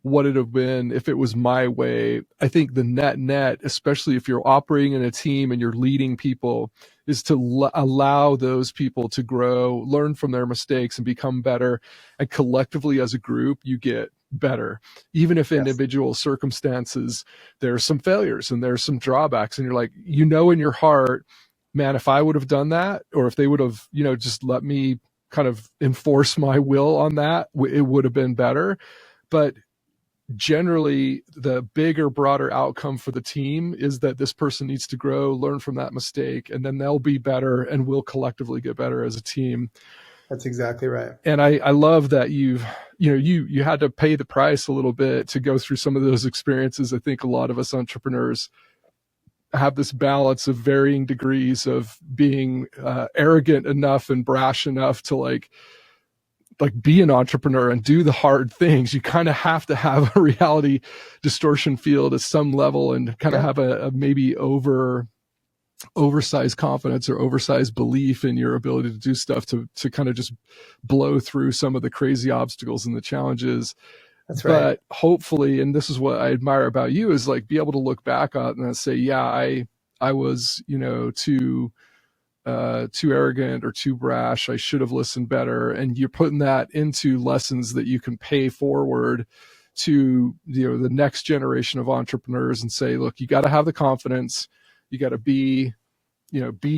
what it have been if it was my way, I think the net, especially if you're operating in a team and you're leading people, is to allow those people to grow, learn from their mistakes and become better. And collectively as a group, you get better. Even if individual circumstances, there are some failures and there's some drawbacks, and you're like, in your heart, man, if I would have done that, or if they would have, just let me kind of enforce my will on that, it would have been better. But generally, the bigger, broader outcome for the team is that this person needs to grow, learn from that mistake, and then they'll be better and we'll collectively get better as a team. That's exactly right. And I love that you had to pay the price a little bit to go through some of those experiences. I think a lot of us entrepreneurs have this balance of varying degrees of being arrogant enough and brash enough to like be an entrepreneur and do the hard things. You kind of have to have a reality distortion field at some level and kind of have a maybe oversized confidence or oversized belief in your ability to do stuff to kind of just blow through some of the crazy obstacles and the challenges. That's right. But hopefully, and this is what I admire about you, is like be able to look back on it and say, yeah, I was, too arrogant or too brash. I should have listened better. And you're putting that into lessons that you can pay forward to, the next generation of entrepreneurs and say, look, you got to have the confidence. You got to be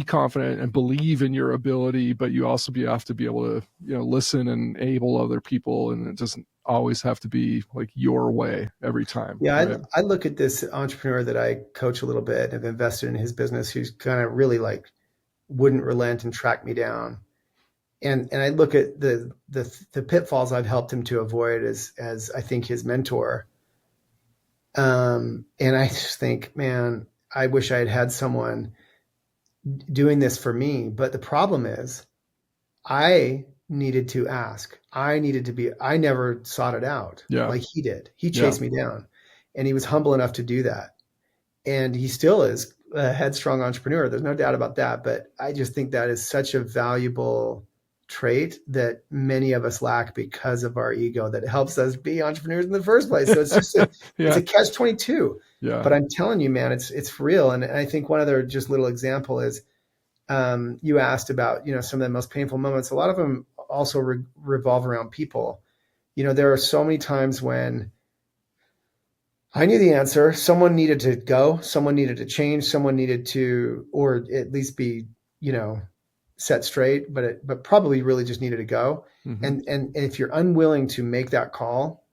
confident and believe in your ability, but you also have to be able to, listen and enable other people. And it doesn't always have to be like your way every time. Yeah. Right? I look at this entrepreneur that I coach a little bit and have invested in his business, who's kind of really wouldn't relent and track me down. And I look at the pitfalls I've helped him to avoid as I think his mentor. And I just think, man, I wish I had someone doing this for me. But the problem is I needed to ask. I never sought it out like he did. He chased me down, and he was humble enough to do that. And he still is a headstrong entrepreneur. There's no doubt about that. But I just think that is such a valuable trait that many of us lack because of our ego that helps us be entrepreneurs in the first place. So it's just it's a catch-22. Yeah. But I'm telling you, man, it's real. And I think one other just little example is you asked about, some of the most painful moments. A lot of them also revolve around people. There are so many times when I knew the answer. Someone needed to go. Someone needed to change. Someone needed to, or at least be, set straight. But probably really just needed to go. Mm-hmm. And if you're unwilling to make that call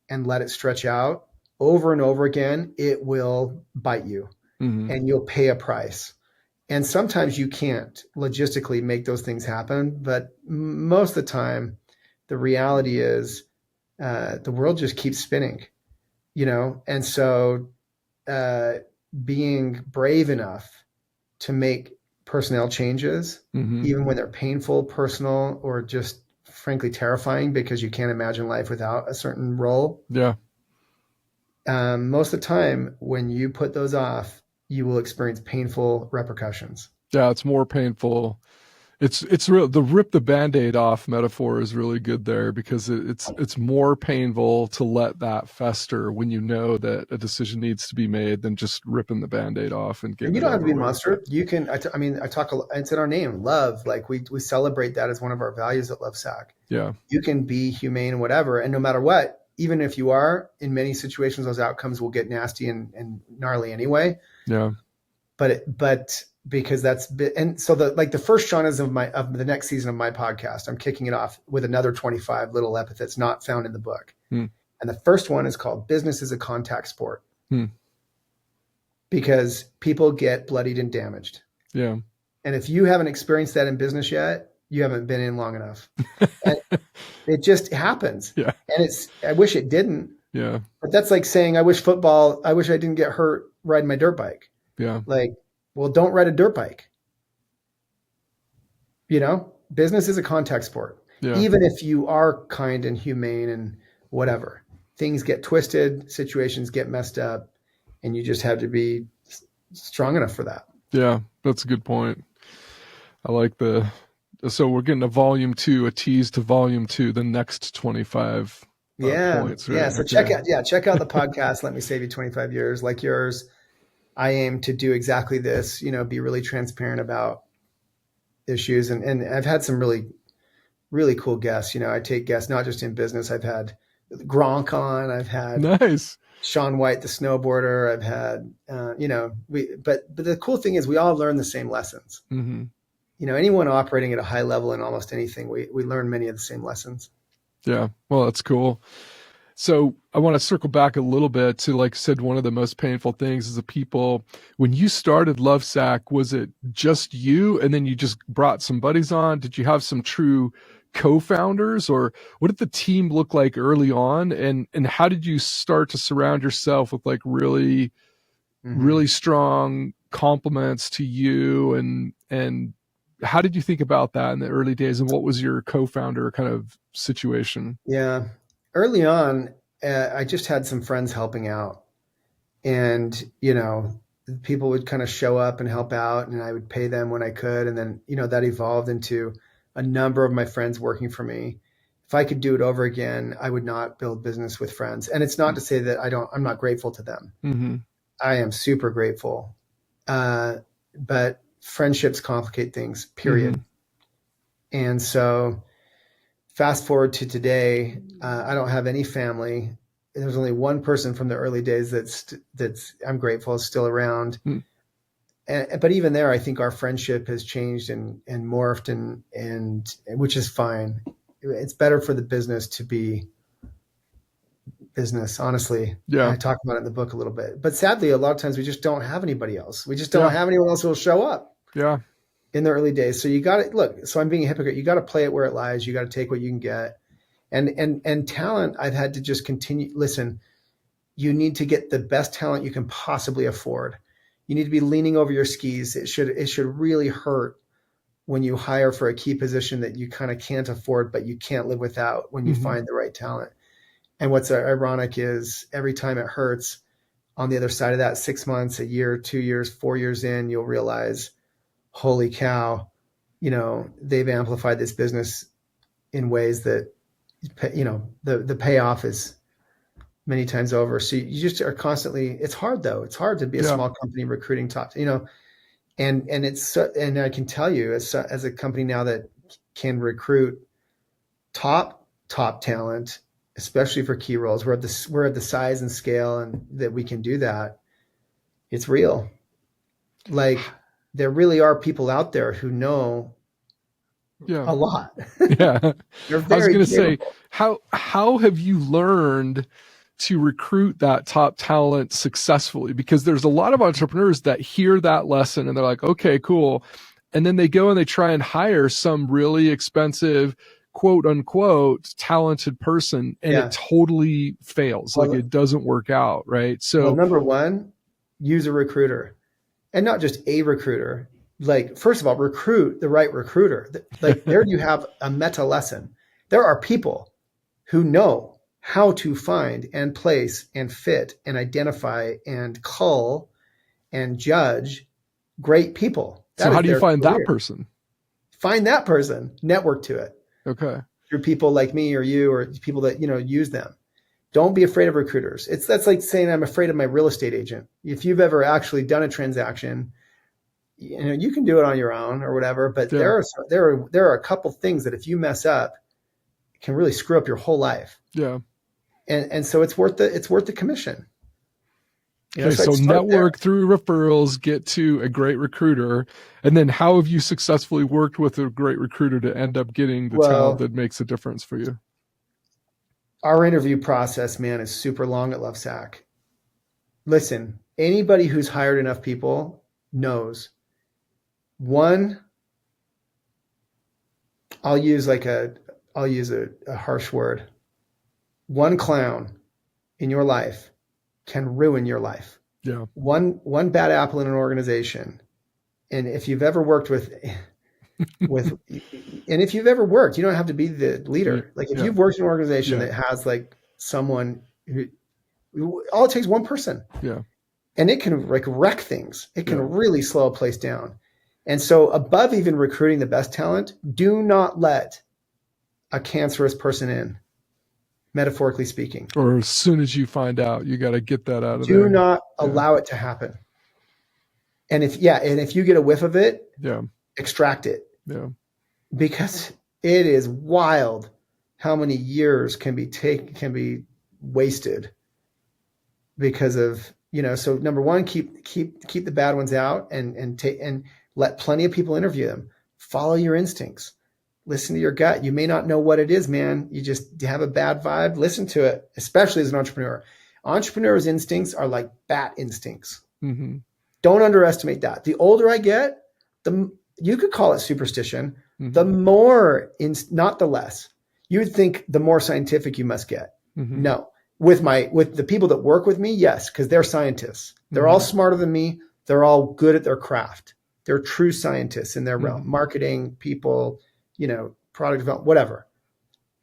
and let it stretch out, over and over again, it will bite you Mm-hmm. and you'll pay a price. And sometimes you can't logistically make those things happen, but most of the time, the reality is the world just keeps spinning, And so being brave enough to make personnel changes, Mm-hmm. even when they're painful, personal, or just frankly terrifying because you can't imagine life without a certain role. Yeah. Most of the time, when you put those off, you will experience painful repercussions. Yeah. It's more painful. It's real. The rip the Band-Aid off metaphor is really good there because it's more painful to let that fester when you know that a decision needs to be made than just ripping the Band-Aid off and And getting you it don't have to over be a with. monster. You can, I talk, it's in our name, love. Like we celebrate that as one of our values at LoveSac. Yeah. You can be humane and whatever. And no matter what, even if you are, in many situations, those outcomes will get nasty and gnarly anyway. Yeah. But because and so the first Shawn is of the next season of my podcast, I'm kicking it off with another 25 little epithets not found in the book. And the first one is called Business is a Contact Sport. Because people get bloodied and damaged. Yeah. And if you haven't experienced that in business yet, you haven't been in long enough. And it just happens. Yeah. And I wish it didn't. Yeah. But that's like saying, I wish I didn't get hurt riding my dirt bike. Yeah. Like, well, don't ride a dirt bike. Business is a contact sport. Yeah. Even if you are kind and humane and whatever, things get twisted, situations get messed up, and you just have to be strong enough for that. Yeah, that's a good point. I like so we're getting a volume 2, a tease to volume 2, the next 25 points. Right? Yeah. So check out the podcast. Let me save you 25 years like yours. I aim to do exactly this, be really transparent about issues. And I've had some really, really cool guests. I take guests, not just in business. I've had Gronk on, I've had nice Shaun White, the snowboarder. I've had, but the cool thing is we all learn the same lessons. Mm-hmm. Anyone operating at a high level in almost anything, we learn many of the same lessons. Yeah. Well, that's cool. So I want to circle back a little bit to, like I said, one of the most painful things is the people, when you started LoveSac, was it just you and then you just brought some buddies on? Did you have some true co-founders, or what did the team look like early on? And how did you start to surround yourself with like really, really strong compliments to you? And how did you think about that in the early days? And what was your co-founder kind of situation? Yeah. Early on, I just had some friends helping out, and, people would kind of show up and help out, and I would pay them when I could. And then, that evolved into a number of my friends working for me. If I could do it over again, I would not build business with friends. And it's not to say that I'm not grateful to them. Mm-hmm. I am super grateful. But friendships complicate things, period. Mm-hmm. And so fast forward to today, I don't have any family. There's only one person from the early days that's I'm grateful is still around. Mm. But even there, I think our friendship has changed and morphed and which is fine. It's better for the business to be business, honestly. Yeah. I talk about it in the book a little bit. But sadly, a lot of times we just don't have anybody else. We just don't have anyone else who will show up. Yeah. In the early days. So you got to look, so I'm being a hypocrite. You got to play it where it lies. You got to take what you can get. And talent, I've had to just continue. Listen, you need to get the best talent you can possibly afford. You need to be leaning over your skis. It should really hurt when you hire for a key position that you kind of can't afford, but you can't live without when you find the right talent. And what's ironic is every time it hurts, on the other side of that, 6 months, a year, 2 years, 4 years in, you'll realize, holy cow, they've amplified this business in ways that, the payoff is many times over. So you just are constantly, it's hard though. It's hard to be a small company recruiting top, and I can tell you as a company now that can recruit top talent, especially for key roles, we're at the size and scale and that we can do that. It's real. Like, there really are people out there who know a lot. Yeah. They're I was going to say, how have you learned to recruit that top talent successfully? Because there's a lot of entrepreneurs that hear that lesson and they're like, okay, cool. And then they go and they try and hire some really expensive, quote unquote, talented person, and it totally fails. Like it doesn't work out. Right. So number one, use a recruiter, and not just a recruiter. Like, first of all, recruit the right recruiter. Like there you have a meta lesson. There are people who know how to find and place and fit and identify and cull and judge great people. So how do you find that person? Find that person, network to it. Okay. Through people like me or you or people that, use them. Don't be afraid of recruiters. That's like saying I'm afraid of my real estate agent. If you've ever actually done a transaction, you can do it on your own or whatever, but there are a couple things that if you mess up can really screw up your whole life. Yeah. And so it's worth the commission. Okay, so network through referrals, get to a great recruiter. And then how have you successfully worked with a great recruiter to end up getting the talent that makes a difference for you? Our interview process, man, is super long at LoveSac. Listen, anybody who's hired enough people knows. One, I'll use a harsh word. One clown in your life can ruin your life. Yeah. One bad apple in an organization. And if you've ever worked and if you've ever worked, you don't have to be the leader. Like if you've worked in an organization that has like someone who, all it takes one person. Yeah. And it can like wreck things. It can really slow a place down. And so above even recruiting the best talent, do not let a cancerous person in, metaphorically speaking. Or as soon as you find out, you got to get that out of there. Do not allow it to happen. And if you get a whiff of it, extract it. Yeah. Because it is wild how many years can be wasted because of, so number one, keep the bad ones out and let plenty of people interview them. Follow your instincts. Listen to your gut. You may not know what it is, man. You just have a bad vibe. Listen to it, especially as an entrepreneur. Entrepreneurs' instincts are like bat instincts. Mm-hmm. Don't underestimate that. The older I get, you could call it superstition. Mm-hmm. The more, not the less. You would think the more scientific you must get. Mm-hmm. No. With the people that work with me, yes, because they're scientists. They're all smarter than me. They're all good at their craft. They're true scientists in their realm. Marketing, people, product development, whatever.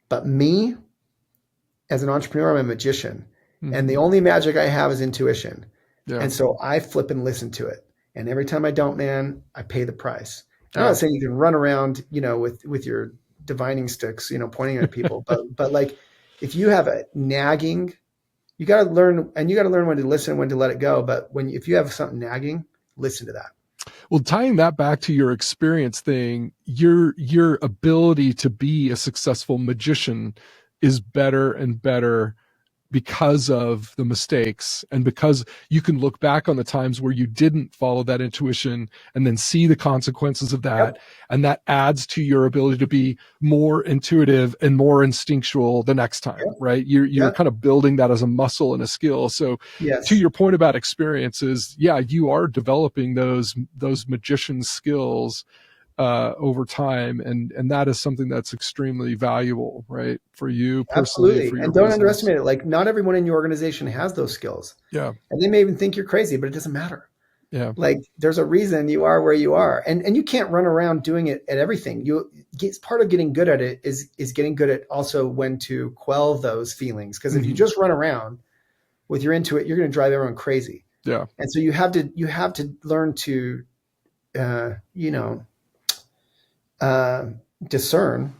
But me, as an entrepreneur, I'm a magician. And the only magic I have is intuition. Yeah. And so I flip and listen to it. And every time I don't, man, I pay the price. I'm not saying you can run around, with your divining sticks, pointing at people. but like, if you have a nagging, you got to learn, and you got to learn when to listen, when to let it go. But if you have something nagging, listen to that. Well, tying that back to your experience thing, your ability to be a successful magician is better and better because of the mistakes, and because you can look back on the times where you didn't follow that intuition and then see the consequences of that. Yep. And that adds to your ability to be more intuitive and more instinctual the next time, right? You're kind of building that as a muscle and a skill. So to your point about experiences, you are developing those magician skills over time, and that is something that's extremely valuable, right, for you personally. Absolutely. For your and don't business. Underestimate it. Like, not everyone in your organization has those skills. Yeah. And they may even think you're crazy, but it doesn't matter. Yeah. Like, there's a reason you are where you are, and you can't run around doing it at everything. It's part of getting good at it is getting good at also when to quell those feelings. Because if you just run around with your intuit, you're going to drive everyone crazy. Yeah. And so you have to learn to, discern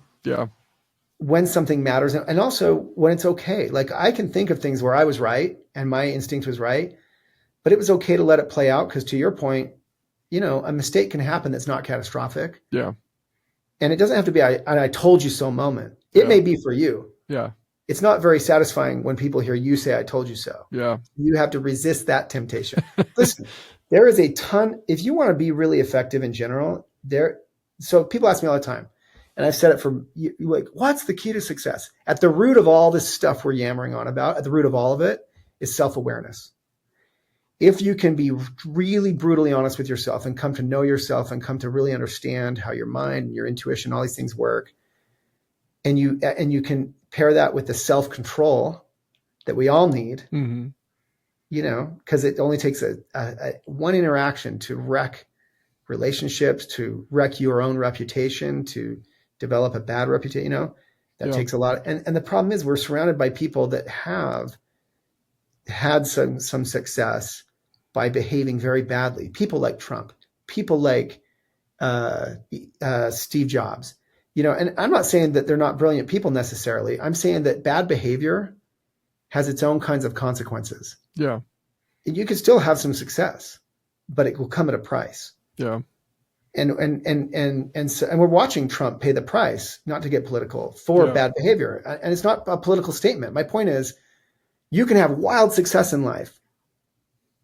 when something matters, and also when it's okay. Like, I can think of things where I was right and my instinct was right, but it was okay to let it play out, because to your point, a mistake can happen that's not catastrophic. Yeah. And it doesn't have to be I told you so moment. It may be for you. Yeah. It's not very satisfying when people hear you say I told you so. Yeah. You have to resist that temptation. Listen, there is a ton, if you want to be really effective in general, so people ask me all the time, And I've said it for you, like, what's the key to success? At the root of all this stuff we're yammering on about, at the root of all of it is self-awareness. If you can be really brutally honest with yourself and come to know yourself and come to really understand how your mind and your intuition, all these things work, and you can pair that with the self-control that we all need, Mm-hmm. you know, because it only takes a one interaction to wreck relationships, to wreck your own reputation, to develop a bad reputation, you know, that takes a lot. And the problem is we're surrounded by people that have had some success by behaving very badly. People like Trump, people like Steve Jobs, you know, and I'm not saying that they're not brilliant people necessarily. I'm saying that bad behavior has its own kinds of consequences. Yeah. You can still have some success, but it will come at a price. Yeah. And we're watching Trump pay the price, not to get political, for bad behavior. And it's not a political statement. My point is, you can have wild success in life,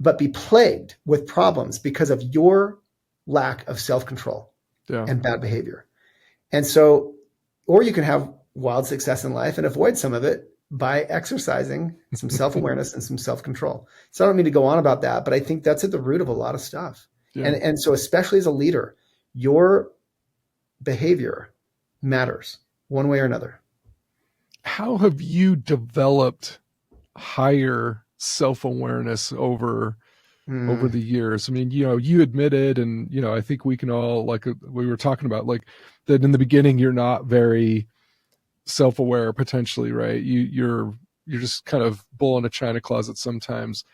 but be plagued with problems because of your lack of self-control and bad behavior. And so, or you can have wild success in life and avoid some of it by exercising some self-awareness and some self-control. So I don't mean to go on about that, but I think that's at the root of a lot of stuff. Yeah. And so especially as a leader, your behavior matters one way or another. How have you developed higher self-awareness over the years? I mean, you know, you admitted, and, you know, I think we can all, like we were talking about, like that in the beginning, you're not very self-aware potentially, right? You're just kind of bull in a china closet sometimes.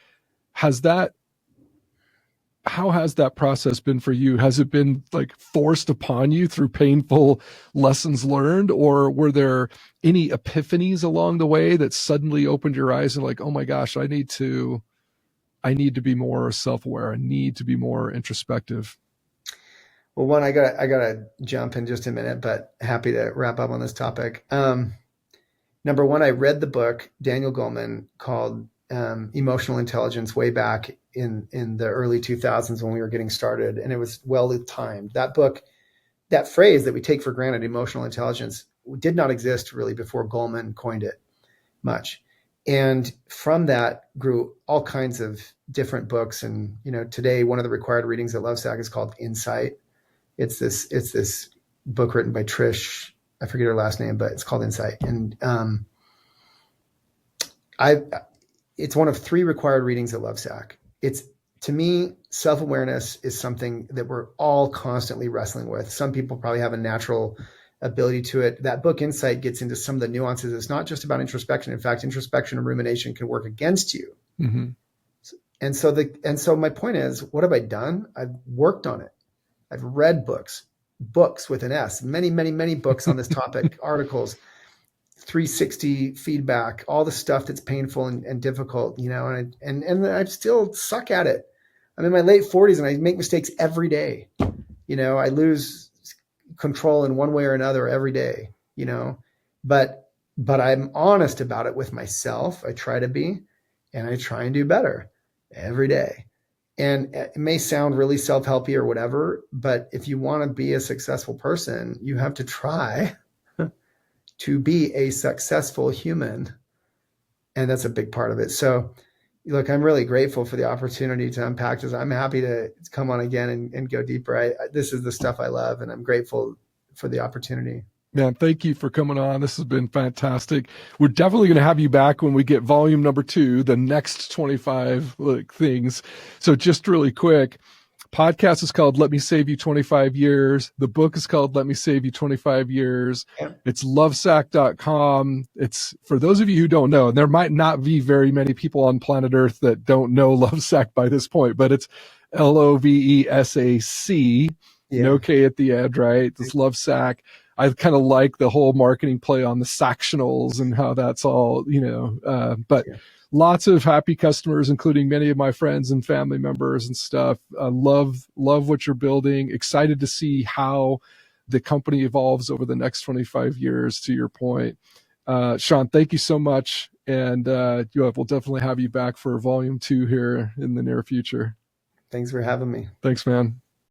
How has that process been for you? Has it been like forced upon you through painful lessons learned, or were there any epiphanies along the way that suddenly opened your eyes and like, oh my gosh, I need to be more self-aware. I need to be more introspective? Well, one, I gotta jump in just a minute, but happy to wrap up on this topic. Number one, I read the book, Daniel Goleman, called Emotional Intelligence way back in the early 2000s when we were getting started, and it was well timed. That book, that phrase that we take for granted, emotional intelligence, did not exist really before Goleman coined it much. And from that grew all kinds of different books. And, you know, today one of the required readings at LoveSac is called Insight. It's this book written by Trish. I forget her last name, but it's called Insight. And it's one of 3 required readings at LoveSac. It's, to me, self-awareness is something that we're all constantly wrestling with. Some people probably have a natural ability to it. That book, Insight, gets into some of the nuances. It's not just about introspection. In fact, introspection and rumination can work against you. Mm-hmm. And so my point is, what have I done? I've worked on it. I've read books with an S, many, many, many books on this topic, articles, 360 feedback, all the stuff that's painful and difficult, you know, and I still suck at it. I'm in my late 40s and I make mistakes every day. You know, I lose control in one way or another every day, you know, but I'm honest about it with myself. I try to be, and I try and do better every day. And it may sound really self-helpy or whatever, but if you want to be a successful person, you have to try to be a successful human. And that's a big part of it. So look, I'm really grateful for the opportunity to unpack this. I'm happy to come on again and go deeper. This is the stuff I love, and I'm grateful for the opportunity. Man, thank you for coming on. This has been fantastic. We're definitely going to have you back when we get volume number 2, the next 25 things. So just really quick, podcast is called Let Me Save You 25 Years. The book is called Let Me Save You 25 Years. Yeah. It's lovesac.com. It's, for those of you who don't know, and there might not be very many people on planet Earth that don't know LoveSac by this point, but it's LOVESAC, no K at the end, right? It's LoveSac. I kind of like the whole marketing play on the sectionals and how that's all, you know, but lots of happy customers, including many of my friends and family members and stuff. Love what you're building. Excited to see how the company evolves over the next 25 years, to your point. Shawn, thank you so much. And we'll definitely have you back for volume 2 here in the near future. Thanks for having me. Thanks, man.